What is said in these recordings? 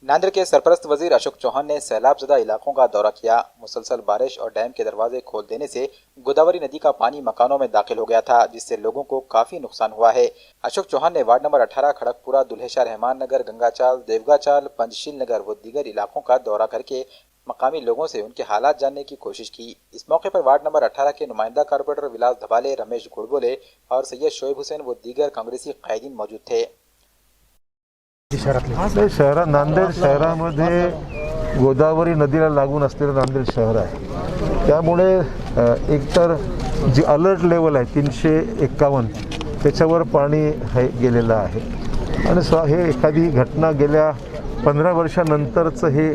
नांदेड़ के सरपरस्त वजीर अशोक चौहान ने सैलाबजदा इलाकों का दौरा किया। मुसलसल बारिश और डैम के दरवाजे खोल देने से गोदावरी नदी का पानी मकानों में दाखिल हो गया था, जिससे लोगों को काफी नुकसान हुआ है। अशोक चौहान ने वार्ड नंबर 18 खड़गपुरा, दुल्हेशाह, रहमान नगर, गंगाचाल, देवगाचाल, पंचशील नगर व दीगर इलाकों का दौरा करके मकामी लोगों से उनके हालात जानने की कोशिश की। इस मौके पर वार्ड नंबर 18 के नुमाइंदा कारपोरेटर विलास धबाले, रमेश घुड़बोले और सैयद शोएब हुसैन व दीगर कांग्रेसी कायदीन मौजूद थे। नांदेड शहरामध्ये गोदावरी नदीला लागून असलेलं नांदेड शहर आहे। त्यामुळे एकतर जी अलर्ट लेवल आहे 351 त्याच्यावर पाणी गेलेलं आहे आणि हे एखादी घटना गेल्या 15 वर्षानंतरचं हे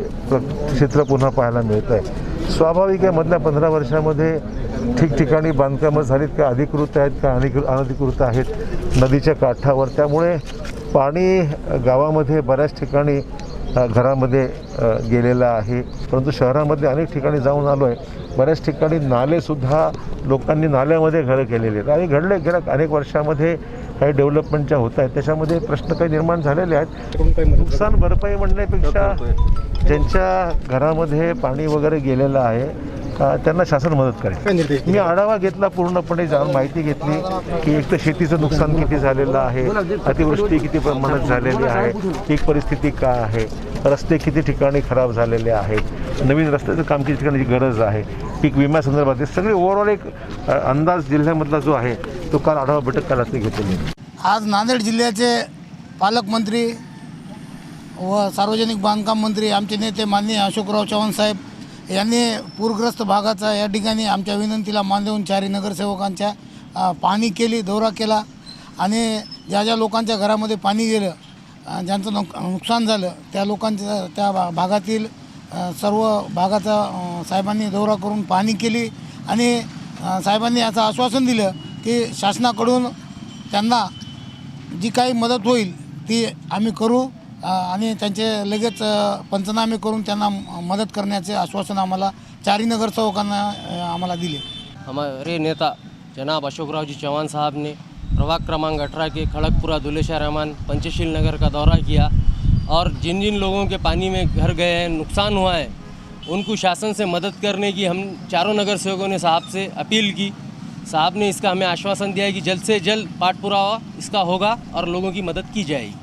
चित्र पुन्हा पाहायला मिळत आहे। स्वाभाविक आहे, मधल्या 15 वर्षामध्ये ठिकठिकाणी बांधकामं झालीत, का अधिकृत आहेत का अनधिकृत आहेत नदीच्या काठावर। त्यामुळे पाणी गावामध्ये बऱ्याच ठिकाणी घरामध्ये गेलेलं आहे, परंतु शहरामध्ये अनेक ठिकाणी जाऊन आलो आहे। बऱ्याच ठिकाणी नालेसुद्धा लोकांनी नाल्यामध्ये घरं केलेली आहेत आणि घडले गेल्या अनेक वर्षामध्ये काही डेव्हलपमेंटच्या होत आहेत, त्याच्यामध्ये प्रश्न काही निर्माण झालेले आहेत। नुकसान भरपाई म्हणण्यापेक्षा ज्यांच्या घरामध्ये पाणी वगैरे गेलेलं आहे त्यांना शासन मदत करेल। मी आढावा घेतला, पूर्णपणे जाऊन माहिती घेतली की एक तर शेतीचं नुकसान किती झालेलं आहे, अतिवृष्टी किती प्रमाणात झालेली आहे, पीक परिस्थिती काय आहे, रस्ते किती ठिकाणी खराब झालेले आहेत, नवीन रस्त्याचं काम किती ठिकाणी गरज आहे, पीक विम्यासंदर्भात हे सगळे ओव्हरऑल एक अंदाज जिल्ह्यामधला जो आहे तो काल आढावा बैठक काल घेतलेली। आज नांदेड जिल्ह्याचे पालकमंत्री व सार्वजनिक बांधकाम मंत्री आमचे नेते माननीय अशोकराव चव्हाण साहेब यांनी पूरग्रस्त भागाचा या ठिकाणी आमच्या विनंतीला मान देऊन 4 नगरसेवकांच्या पाहणी केली, दौरा केला आणि ज्या ज्या लोकांच्या घरामध्ये पाणी गेलं, ज्यांचं नुकसान झालं त्या लोकांच्या त्या भागातील सर्व भागाचा साहेबांनी दौरा करून पाहणी केली आणि साहेबांनी याचं आश्वासन दिलं की शासनाकडून त्यांना जी काही मदत होईल ती आम्ही करू आणि त्यांचे लगेच पंचनामे करून त्यांना मदद करण्याचे आश्वासन आम्हाला 4 नगरसेवकांना आम्हाला दिले। हमारे नेता जनाब अशोकराव जी चौहान साहब ने प्रभाग क्रमांक 18 के खड़गपुरा, दुल्हेशाह, रहमान, पंचशील नगर का दौरा किया और जिन जिन लोगों के पानी में घर गए हैं, नुकसान हुआ है, उनको शासन से मदद करने की हम 4 नगर सेवकों ने साहब से अपील की। साहब ने इसका हमें आश्वासन दिया है कि जल्द से जल्द पाठ पुरावा इसका होगा और लोगों की मदद की जाएगी।